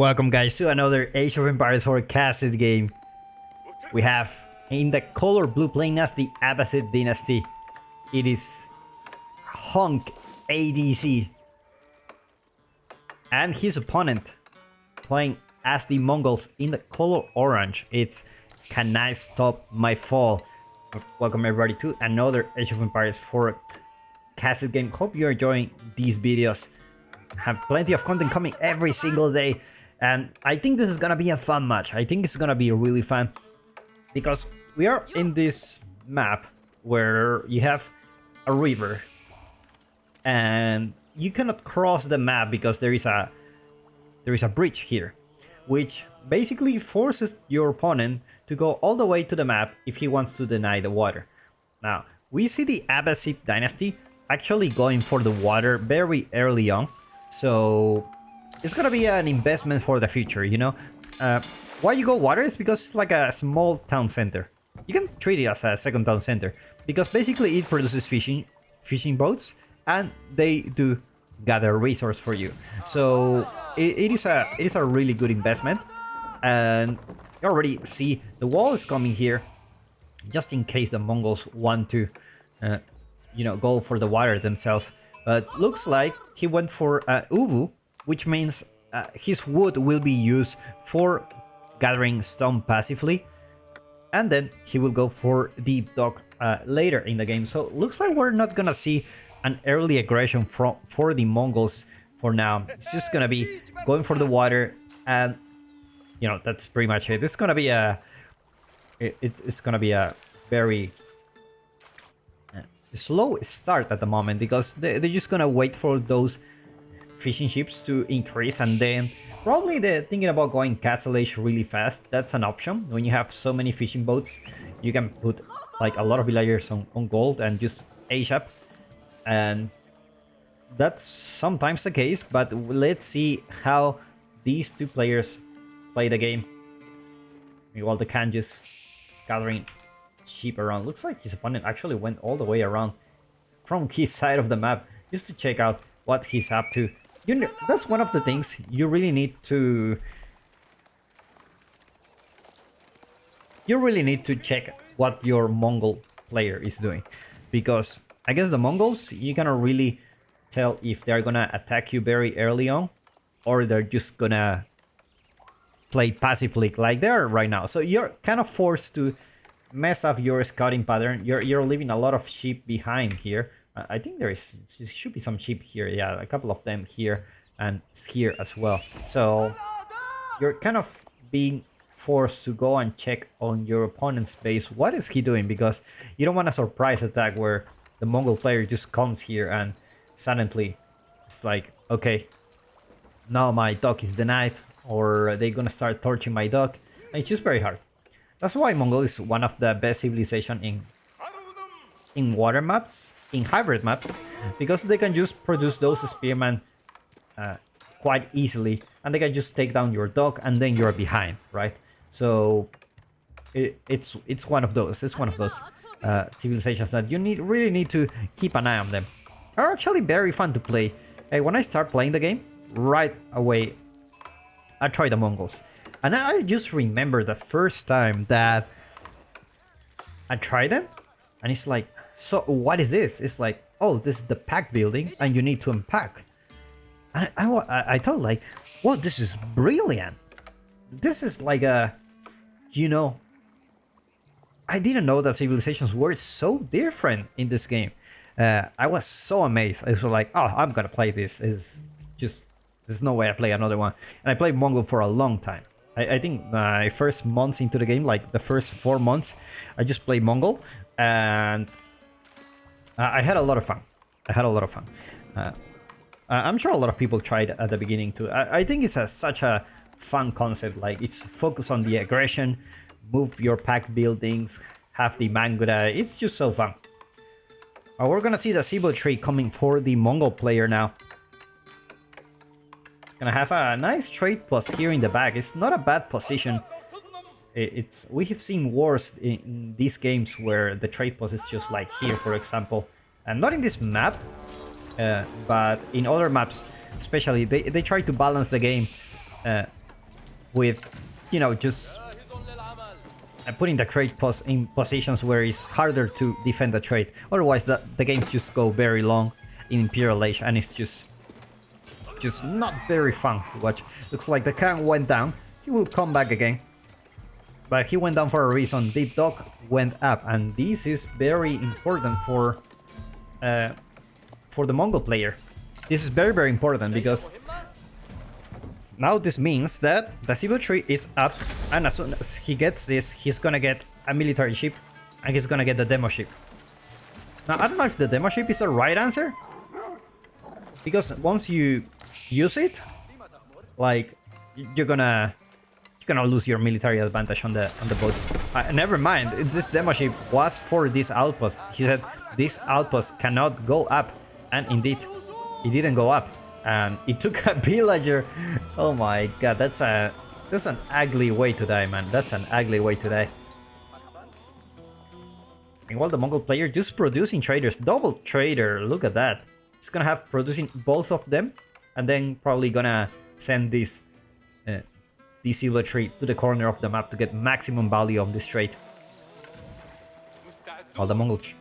Welcome guys to another Age of Empires forecasted game. We have in the color blue playing as the Abbasid Dynasty. It is Hunk ADC. And his opponent playing as the Mongols in the color orange. It's Can I Stop My Fall? Welcome everybody to another Age of Empires forecasted game. Hope you're enjoying these videos. Have plenty of content coming every single day. And I think this is gonna be a fun match. I think it's gonna be really fun because we are in this map where you have a river and you cannot cross the map because there is a bridge here, which basically forces your opponent to go all the way to the map if he wants to deny the water. Now we see the Abbasid Dynasty actually going for the water very early on, so it's gonna be an investment for the future, you know. Why you go water is because it's like a small town center. You can treat it as a second town center because basically it produces fishing boats and they do gather resource for you. So it is a really good investment. And you already see the wall is coming here just in case the Mongols want to you know, go for the water themselves. But looks like he went for Uvu, which means his wood will be used for gathering stone passively, and then he will go for the dock later in the game. So looks like we're not gonna see an early aggression for the Mongols for now. It's just gonna be going for the water, and you know, that's pretty much it. It's gonna be it's gonna be a very slow start at the moment because they're just gonna wait for those fishing ships to increase, and then probably they're thinking about going Castle Age really fast. That's an option. When you have so many fishing boats, you can put like a lot of villagers on gold and just age up, and that's sometimes the case. But let's see how these two players play the game. Meanwhile, the Khan just gathering sheep around. Looks like his opponent actually went all the way around from his side of the map just to check out what he's up to. You know, that's one of the things you really need to check what your Mongol player is doing, because I guess the Mongols, you cannot really tell if they're gonna attack you very early on or they're just gonna play passively like they are right now. So you're kind of forced to mess up your scouting pattern. You're leaving a lot of sheep behind here. I think there should be some sheep here. Yeah, a couple of them here and here as well. So you're kind of being forced to go and check on your opponent's base. What is he doing? Because you don't want a surprise attack where the Mongol player just comes here and suddenly it's like, okay, now my dock is denied, or they're gonna start torching my dock. And it's just very hard. That's why Mongol is one of the best civilization in water maps, in hybrid maps, because they can just produce those spearmen quite easily, and they can just take down your dock, and then you're behind, right? So it's one of those. It's one of those civilizations that you really need to keep an eye on them. They're actually very fun to play. Hey, when I start playing the game, right away, I try the Mongols, and I just remember the first time that I tried them, and it's like, so what is this? It's like, oh, this is the pack building and you need to unpack. And I thought like, well, this is brilliant. This is like a, you know, I didn't know that civilizations were so different in this game. I was so amazed. I was like, oh, I'm gonna play this. It's just, there's no way I play another one. And I played Mongol for a long time. I think my first months into the game, like the first 4 months, I just played Mongol, and I had a lot of fun. I'm sure a lot of people tried at the beginning too. I think it's such a fun concept. Like, it's focused on the aggression, move your pack buildings, have the Mangura. It's just so fun. We're gonna see the Sibo tree coming for the Mongol player now. It's gonna have a nice trade post here in the back. It's not a bad position. We have seen wars in these games where the trade post is just like here, for example, and not in this map, but in other maps especially. They try to balance the game with, you know, just putting the trade in positions where it's harder to defend the trade. Otherwise, the games just go very long in Imperial Age, and it's just not very fun to watch. Looks like the Khan went down. He will come back again. But he went down for a reason. The dog went up, and this is very important for the Mongol player. This is very, very important because now this means that the civil tree is up, and as soon as he gets this, he's gonna get a military ship, and he's gonna get the demo ship. Now, I don't know if the demo ship is the right answer, because once you use it, like, you're gonna lose your military advantage on the boat. Never mind, this demo ship was for this outpost. He said this outpost cannot go up, and indeed, it didn't go up, and it took a villager. Oh my god, that's an ugly way to die, man. That's an ugly way to die. And while the Mongol player just producing traders, double trader, look at that. He's gonna have producing both of them, and then probably gonna send this silver tree to the corner of the map to get maximum value of this trade. While the Mongols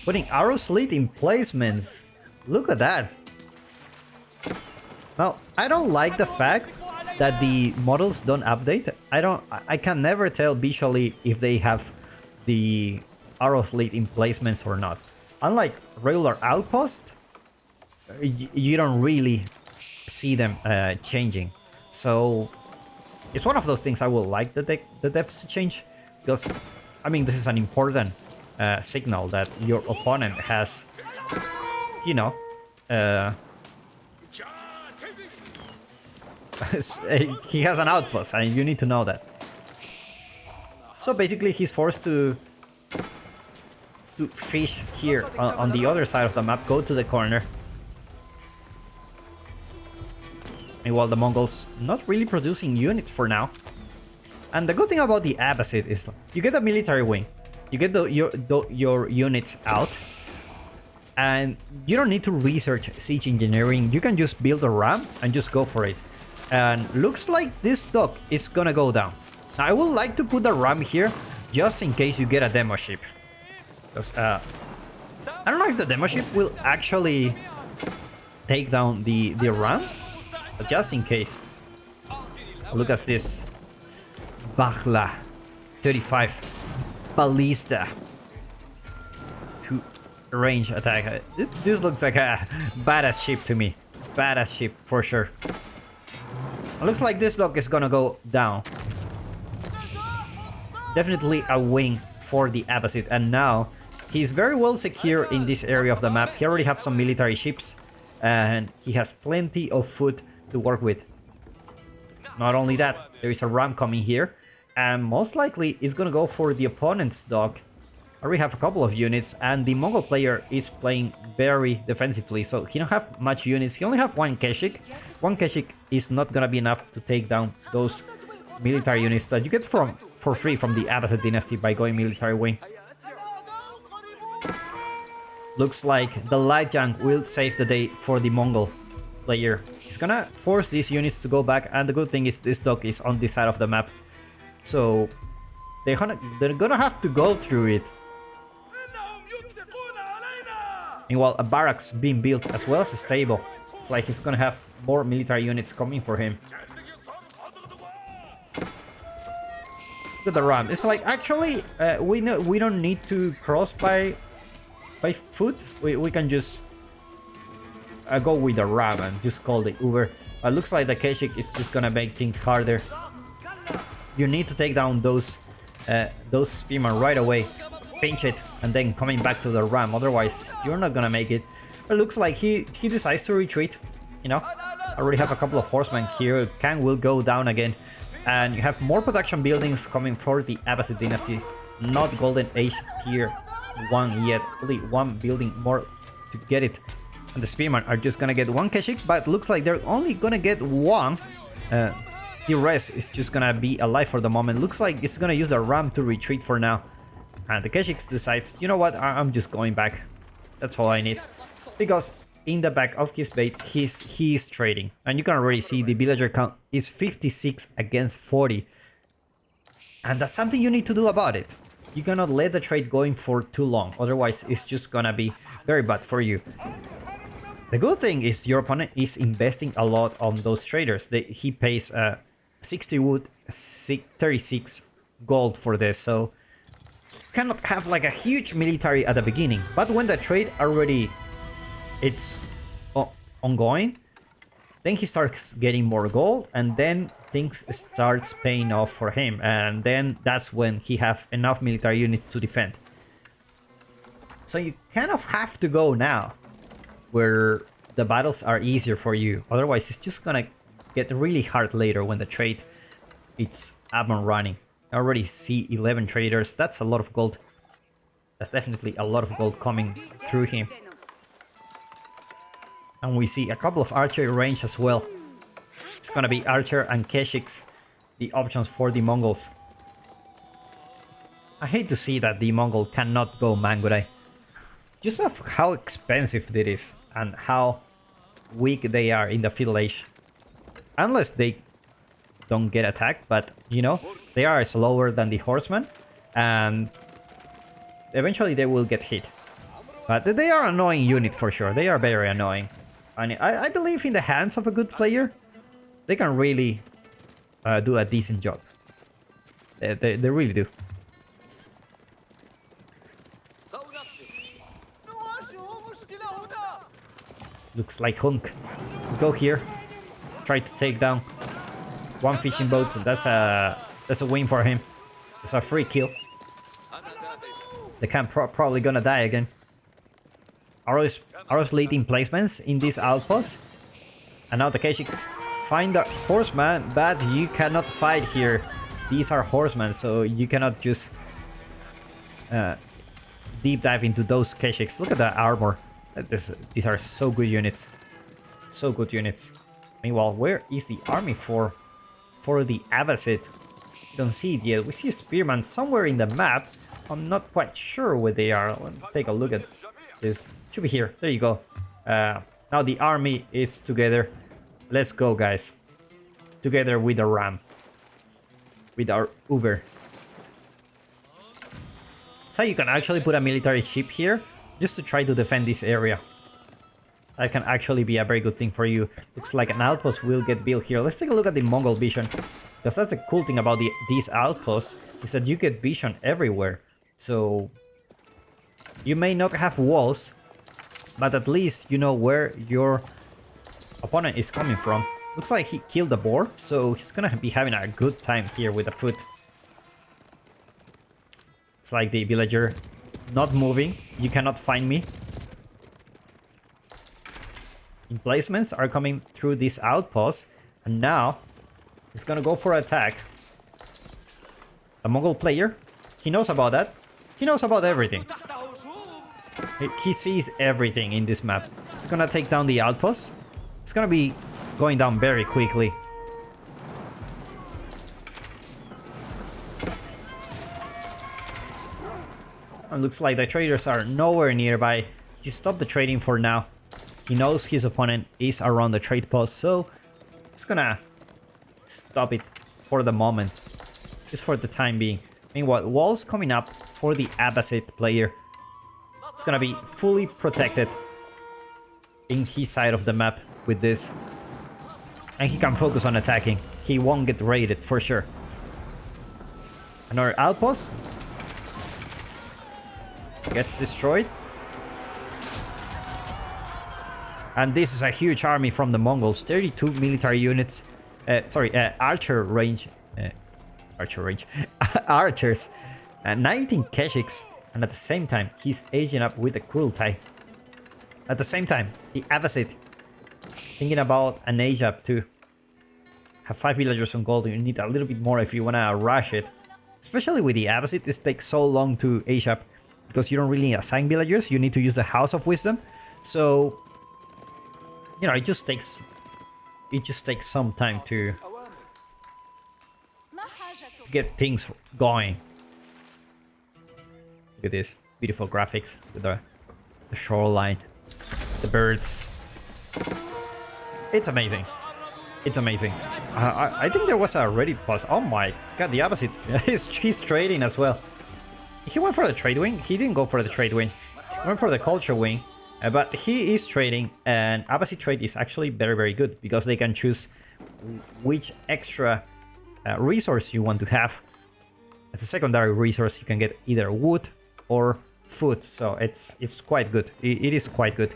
putting arrow slit in placements. Look at that. Now, I don't like the fact that the models don't update. I can never tell visually if they have the arrow slit in placements or not. Unlike regular outpost, you don't really see them changing. So it's one of those things I would like the devs to change, because I mean, this is an important signal that your opponent has, you know, he has an outpost, and you need to know that. So basically, he's forced to fish here on the other side of the map, go to the corner. Meanwhile, the Mongols not really producing units for now. And the good thing about the Abbasid is you get a military wing, you get your units out, and you don't need to research siege engineering. You can just build a ram and just go for it. And looks like this dock is gonna go down. Now, I would like to put a ram here just in case you get a demo ship. Because I don't know if the demo ship will actually take down the ram, but just in case. Look at this. Bakhla 35 ballista to range attack. This looks like a badass ship to me. Badass ship for sure. It looks like this dock is gonna go down. Definitely a wing for the Abbasid, and now he's very well secure in this area of the map. He already has some military ships, and he has plenty of food to work with. Not only that, there is a ram coming here, and most likely is gonna go for the opponent's dock. I already have a couple of units, and the Mongol player is playing very defensively, so he don't have much units. He only have one Keshik. One Keshik is not gonna be enough to take down those military units that you get for free from the Abbasid Dynasty by going military wing. Looks like the light junk will save the day for the Mongol player. He's gonna force these units to go back, and the good thing is this dock is on this side of the map, so they're gonna have to go through it. Meanwhile, a barracks being built as well as a stable. It's like he's gonna have more military units coming for him. Look at the ram. It's like, actually, we don't need to cross by foot. We can just go with the ram and just call the Uber. Looks like the Keshik is just gonna make things harder. You need to take down those spearmen right away. Pinch it, and then coming back to the ram, otherwise you're not gonna make it. It looks like he decides to retreat, you know. I already have a couple of horsemen here. Kang will go down again, and you have more production buildings coming for the Abbasid Dynasty. Not Golden Age tier 1 yet, only one building more to get it. And the spearmen are just gonna get one Keshik, but looks like they're only gonna get one. The rest is just gonna be alive for the moment. Looks like it's gonna use the ram to retreat for now. And the Keshik decides, you know what, I'm just going back. That's all I need. Because in the back of his base, he is trading. And you can already see the villager count is 56 against 40. And that's something you need to do about it. You cannot let the trade going for too long, otherwise it's just gonna be very bad for you. The good thing is your opponent is investing a lot on those traders. He pays 60 wood, 36 gold for this, so he cannot have like a huge military at the beginning. But when the trade already it's ongoing, then he starts getting more gold, and then things starts paying off for him, and then that's when he have enough military units to defend. So you kind of have to go now where the battles are easier for you, otherwise it's just gonna get really hard later when the trade it's up and running. I already see 11 traders. That's a lot of gold. That's definitely a lot of gold coming through him. And we see a couple of archery range as well. It's gonna be archer and keshiks, the options for the Mongols. I hate to see that the Mongol cannot go Mangudai. Just of how expensive it is and how weak they are in the Fiddle Age. Unless they don't get attacked, but you know, they are slower than the horsemen, and eventually they will get hit. But they are an annoying unit for sure. They are very annoying. And I believe in the hands of a good player, they can really do a decent job. They really do. Looks like Hunk. Go here. Try to take down one fishing boat. That's a win for him. It's a free kill. The camp probably gonna die again. Arrows leading placements in these outposts. And now the Keshiks find the horseman, but you cannot fight here. These are horsemen, so you cannot just deep dive into those Keshiks. Look at the armor. These are so good units. So good units. Meanwhile, where is the army for the Abbasid? We don't see it yet. We see a spearman somewhere in the map. I'm not quite sure where they are. Let's take a look at this. Should be here. There you go. Now the army is together. Let's go, guys. Together with the ram. With our Uber. So you can actually put a military ship here just to try to defend this area. That can actually be a very good thing for you. Looks like an outpost will get built here. Let's take a look at the Mongol vision. Because that's the cool thing about these outposts, is that you get vision everywhere. So you may not have walls, but at least you know where your opponent is coming from. Looks like he killed the boar, so he's gonna be having a good time here with the foot. It's like the villager not moving. You cannot find me. Emplacements are coming through this outpost, and now he's gonna go for attack. The Mongol player, he knows about that. He knows about everything. He sees everything in this map. He's gonna take down the outpost. It's gonna be going down very quickly. And looks like the traders are nowhere nearby. He stopped the trading for now. He knows his opponent is around the trade post, so he's gonna stop it for the moment. Just for the time being. Meanwhile, walls coming up for the Abbasid player. It's gonna be fully protected in his side of the map with this. And he can focus on attacking. He won't get raided for sure. Another outpost. Gets destroyed. And this is a huge army from the Mongols. 32 military units. Archer range. Archers. 19 Keshiks. And at the same time, he's aging up with the Kurultai. At the same time, the Abbasid. Thinking about an age up too. Have 5 villagers on gold. You need a little bit more if you want to rush it. Especially with the Abbasid, this takes so long to age up. Because you don't really assign villagers. You need to use the House of Wisdom. So, you know, it just takes some time to get things going. Look at this beautiful graphics with the shoreline, the birds. It's amazing. It's amazing. I think there was a ready pause. Oh my god, the Abbasid. He's trading as well. He went for the trade wing. He didn't go for the trade wing. He went for the culture wing. But he is trading, and Abbasid trade is actually very, very good because they can choose which extra resource you want to have. As a secondary resource, you can get either wood or food. So it's quite good. It is quite good.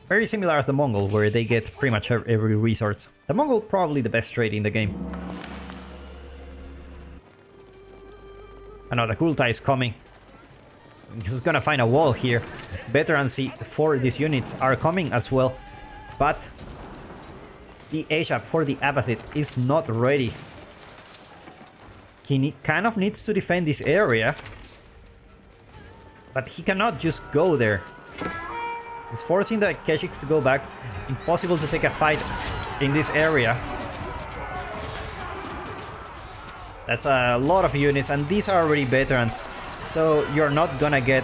Very similar as the Mongol, where they get pretty much every resource. The Mongol probably the best trade in the game. Another Kurultai is coming. He's gonna find a wall here. Veterancy for these units are coming as well. But the HAP for the Abbasid is not ready. He kind of needs to defend this area. But he cannot just go there. He's forcing the Keshiks to go back. Impossible to take a fight in this area. That's a lot of units, and these are already veterans. So you're not gonna get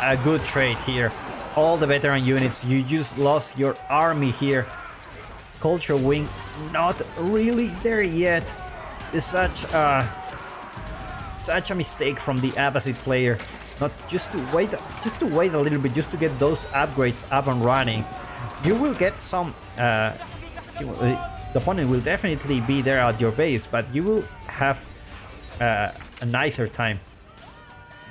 a good trade here. All the veteran units, you just lost your army here. Culture wing, not really there yet. It's such a mistake from the Abbasid player. Not just to wait a little bit, just to get those upgrades up and running. You will get some. The opponent will definitely be there at your base, but you will have a nicer time.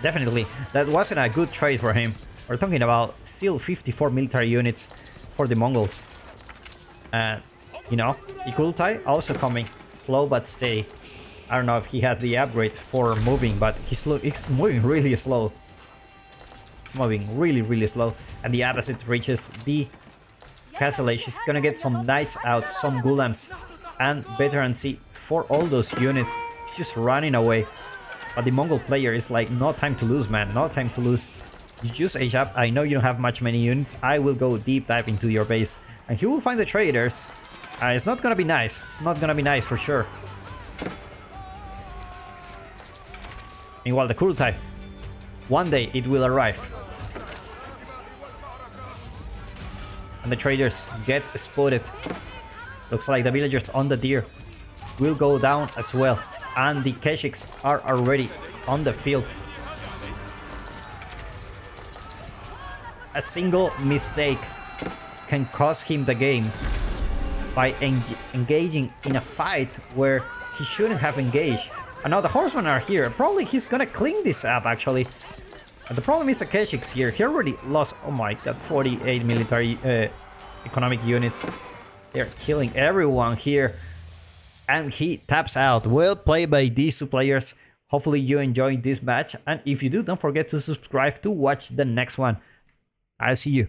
Definitely, that wasn't a good trade for him. We're talking about still 54 military units for the Mongols. And, you know, Kurultai also coming slow but steady. I don't know if he had the upgrade for moving, but he's moving really slow. It's moving really, really slow. And the Abbasid reaches the castle age. He's gonna get some knights out, some gulams, and veterancy for all those units. He's just running away. But the Mongol player is like, no time to lose, man. No time to lose. You just age up. I know you don't have many units. I will go deep dive into your base. And he will find the traders. It's not gonna be nice. It's not gonna be nice for sure. Meanwhile, the Kurultai. One day it will arrive. And the traders get spotted. Looks like the villagers on the deer will go down as well. And the Keshiks are already on the field. A single mistake can cost him the game by engaging in a fight where he shouldn't have engaged. And now the horsemen are here. Probably he's gonna clean this up actually. And the problem is the Keshiks here. He already lost, oh my god, 48 military economic units. They're killing everyone here. And he taps out. Well played by these two players. Hopefully you enjoyed this match. And if you do, don't forget to subscribe to watch the next one. I'll see you.